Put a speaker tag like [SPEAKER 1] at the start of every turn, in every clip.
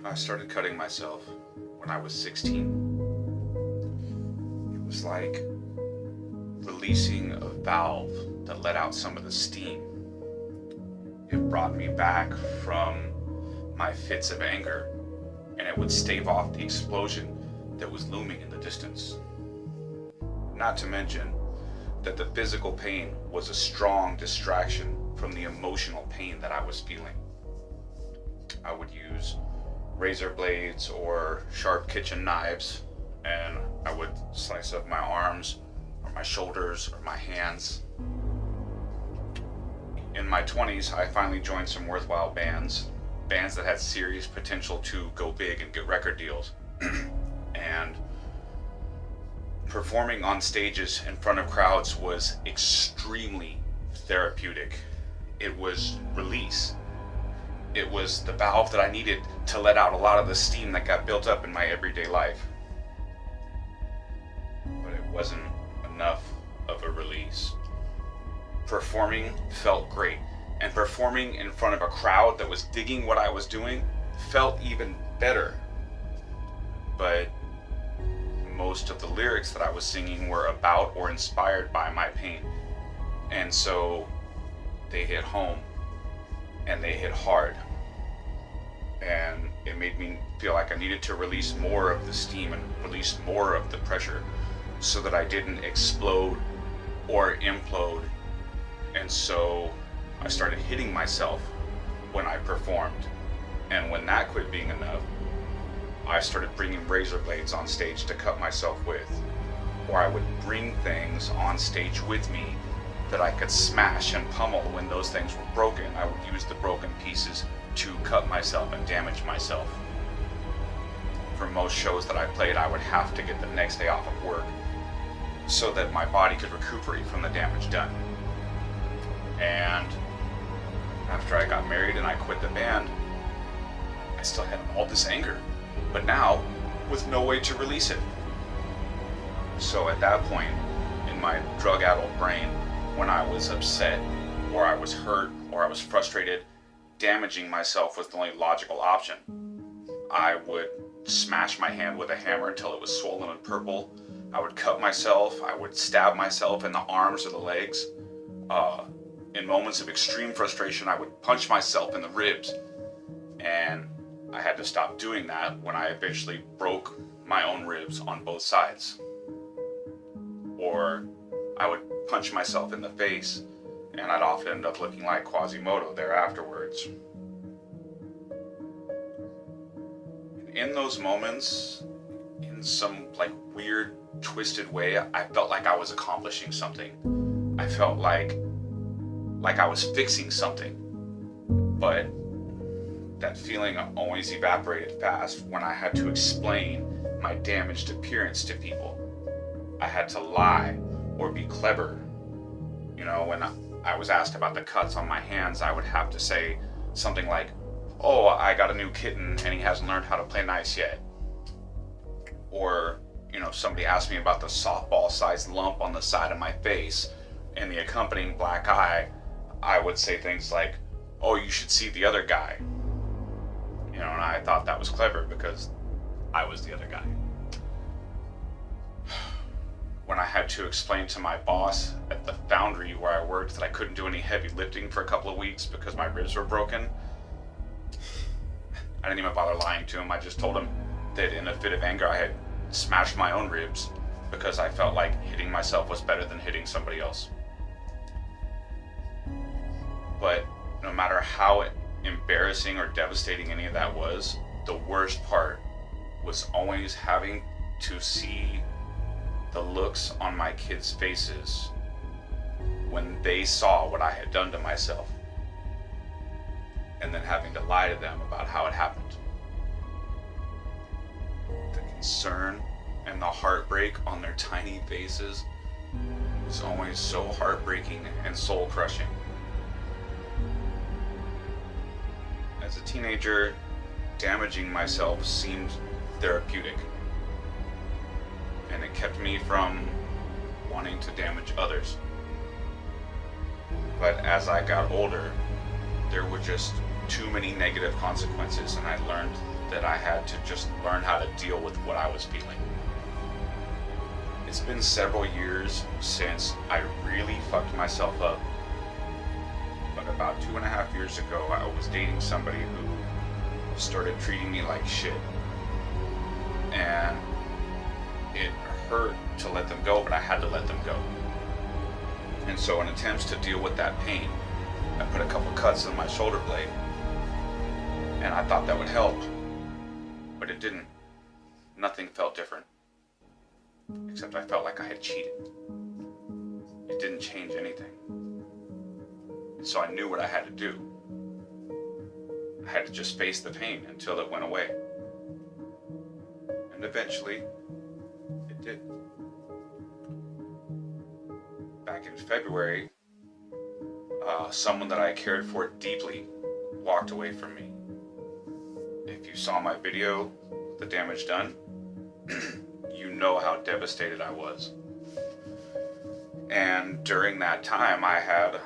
[SPEAKER 1] I started cutting myself when I was 16. It was like releasing a valve that let out some of the steam. It brought me back from my fits of anger, and it would stave off the explosion that was looming in the distance. Not to mention that the physical pain was a strong distraction from the emotional pain that I was feeling. I would use razor blades or sharp kitchen knives, and I would slice up my arms or my shoulders or my hands. In my 20s, I finally joined some worthwhile bands that had serious potential to go big and get record deals. And performing on stages in front of crowds was extremely therapeutic. It was release. It was the valve that I needed to let out a lot of the steam that got built up in my everyday life. But it wasn't enough of a release. Performing felt great, and performing in front of a crowd that was digging what I was doing felt even better. But most of the lyrics that I was singing were about or inspired by my pain. And so they hit home, and they hit hard. And it made me feel like I needed to release more of the steam and release more of the pressure so that I didn't explode or implode. And so I started hitting myself when I performed. And when that quit being enough, I started bringing razor blades on stage to cut myself with. Or I would bring things on stage with me that I could smash and pummel when those things were broken. I would use the broken pieces to cut myself and damage myself. For most shows that I played, I would have to get the next day off of work so that my body could recuperate from the damage done. And after I got married and I quit the band, I still had all this anger, but now with no way to release it. So at that point, in my drug-addled brain, when I was upset, or I was hurt, or I was frustrated, damaging myself was the only logical option. I would smash my hand with a hammer until it was swollen and purple. I would cut myself. I would stab myself in the arms or the legs. In moments of extreme frustration, I would punch myself in the ribs. And I had to stop doing that when I eventually broke my own ribs on both sides. Or I would punch myself in the face, and I'd often end up looking like Quasimodo there afterwards. In those moments, in some weird, twisted way, I felt like I was accomplishing something. I felt like I was fixing something. But that feeling always evaporated fast when I had to explain my damaged appearance to people. I had to lie or be clever. You know, when I was asked about the cuts on my hands, I would have to say something like, "Oh, I got a new kitten and he hasn't learned how to play nice yet." Or, if somebody asked me about the softball-sized lump on the side of my face and the accompanying black eye, I would say things like, "Oh, you should see the other guy." And I thought that was clever because I was the other guy. When I had to explain to my boss at the foundry where I worked that I couldn't do any heavy lifting for a couple of weeks because my ribs were broken, I didn't even bother lying to him. I just told him that in a fit of anger I had smashed my own ribs because I felt like hitting myself was better than hitting somebody else. But no matter how embarrassing or devastating any of that was, the worst part was always having to see the looks on my kids' faces when they saw what I had done to myself, and then having to lie to them about how it happened. The concern and the heartbreak on their tiny faces was always so heartbreaking and soul-crushing. As a teenager, damaging myself seemed therapeutic, and it kept me from wanting to damage others. But as I got older, there were just too many negative consequences, and I learned that I had to just learn how to deal with what I was feeling. It's been several years since I really fucked myself up, but about 2.5 years ago, I was dating somebody who started treating me like shit, and it hurt to let them go, but I had to let them go. And so in attempts to deal with that pain, I put a couple cuts in my shoulder blade, and I thought that would help, but it didn't. Nothing felt different, except I felt like I had cheated. It didn't change anything. And so I knew what I had to do. I had to just face the pain until it went away. And eventually, it did. Back in February, someone that I cared for deeply walked away from me. If you saw my video, The Damage Done, you know how devastated I was. And during that time, I had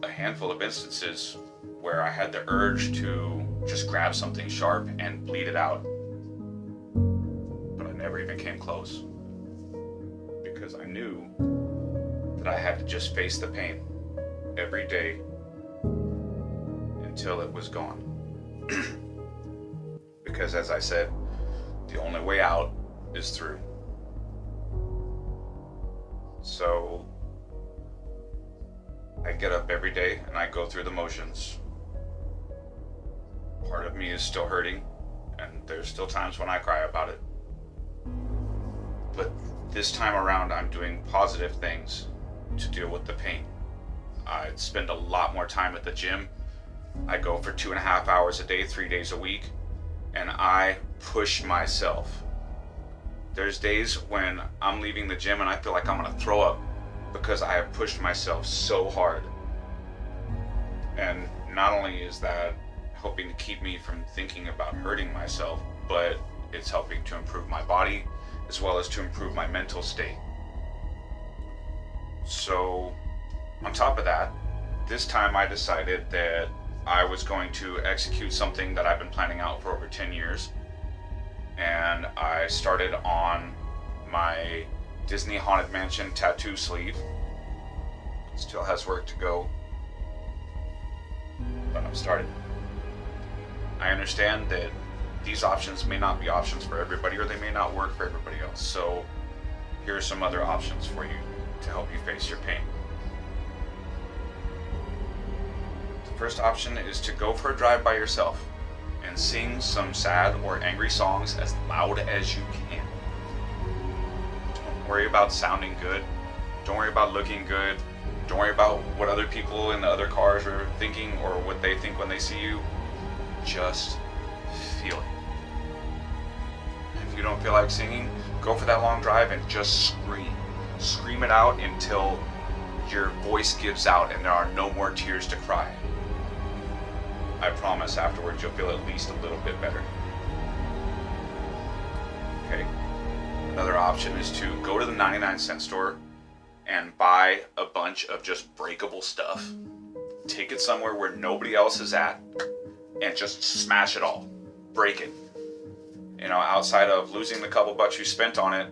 [SPEAKER 1] a handful of instances where I had the urge to just grab something sharp and bleed it out. But I never even came close, because I knew that I had to just face the pain every day until it was gone. Because as I said, the only way out is through. So I get up every day and I go through the motions. Part of me is still hurting, and there's still times when I cry about it. But this time around, I'm doing positive things to deal with the pain. I spend a lot more time at the gym. I go for 2.5 hours a day, 3 days a week, and I push myself. There's days when I'm leaving the gym and I feel like I'm gonna throw up because I have pushed myself so hard. And not only is that helping to keep me from thinking about hurting myself, but it's helping to improve my body as well as to improve my mental state. So on top of that, this time I decided that I was going to execute something that I've been planning out for over 10 years. And I started on my Disney Haunted Mansion tattoo sleeve. Still has work to go, but I'm started. I understand that these options may not be options for everybody, or they may not work for everybody else. So here are some other options for you to help you face your pain. The first option is to go for a drive by yourself and sing some sad or angry songs as loud as you can. Don't worry about sounding good. Don't worry about looking good. Don't worry about what other people in the other cars are thinking or what they think when they see you. Just feel it. If you don't feel like singing, go for that long drive and just scream. Scream it out until your voice gives out and there are no more tears to cry. I promise afterwards you'll feel at least a little bit better. Okay. Another option is to go to the 99-cent store and buy a bunch of just breakable stuff. Take it somewhere where nobody else is at and just smash it all. Break it. You know, outside of losing the couple bucks you spent on it,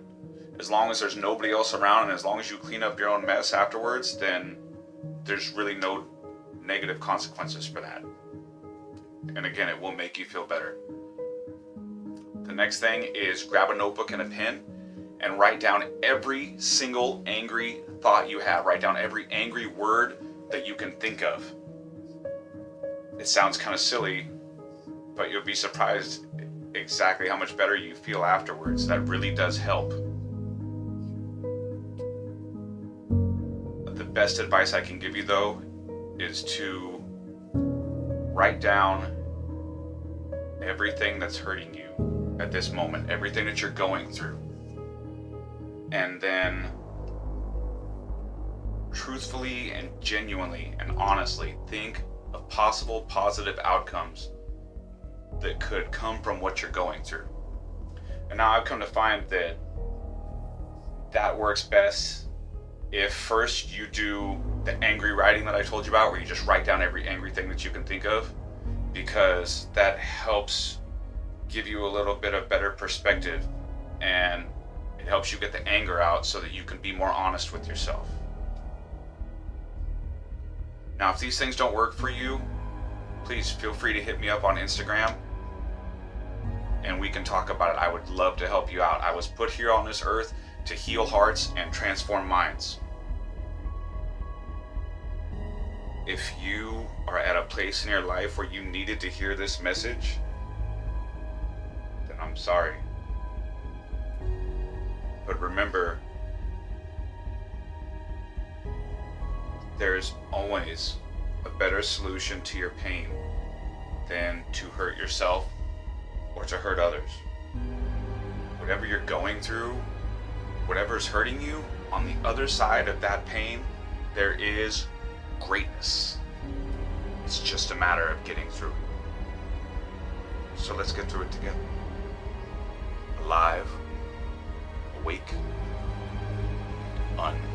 [SPEAKER 1] as long as there's nobody else around and as long as you clean up your own mess afterwards, then there's really no negative consequences for that. And again, it will make you feel better. The next thing is grab a notebook and a pen and write down every single angry thought you have. Write down every angry word that you can think of. It sounds kind of silly, but you'll be surprised exactly how much better you feel afterwards. That really does help. The best advice I can give you, though, is to write down everything that's hurting you at this moment, everything that you're going through. And then truthfully and genuinely and honestly think of possible positive outcomes that could come from what you're going through. And now I've come to find that that works best if first you do the angry writing that I told you about, where you just write down every angry thing that you can think of, because that helps give you a little bit of better perspective, and it helps you get the anger out so that you can be more honest with yourself. Now, if these things don't work for you, please feel free to hit me up on Instagram and we can talk about it. I would love to help you out. I was put here on this earth to heal hearts and transform minds. If you are at a place in your life where you needed to hear this message, then I'm sorry. But remember, there's always a better solution to your pain than to hurt yourself or to hurt others. Whatever you're going through, whatever's hurting you, on the other side of that pain, there is greatness. It's just a matter of getting through it. So let's get through it together. Alive, awake, unafraid.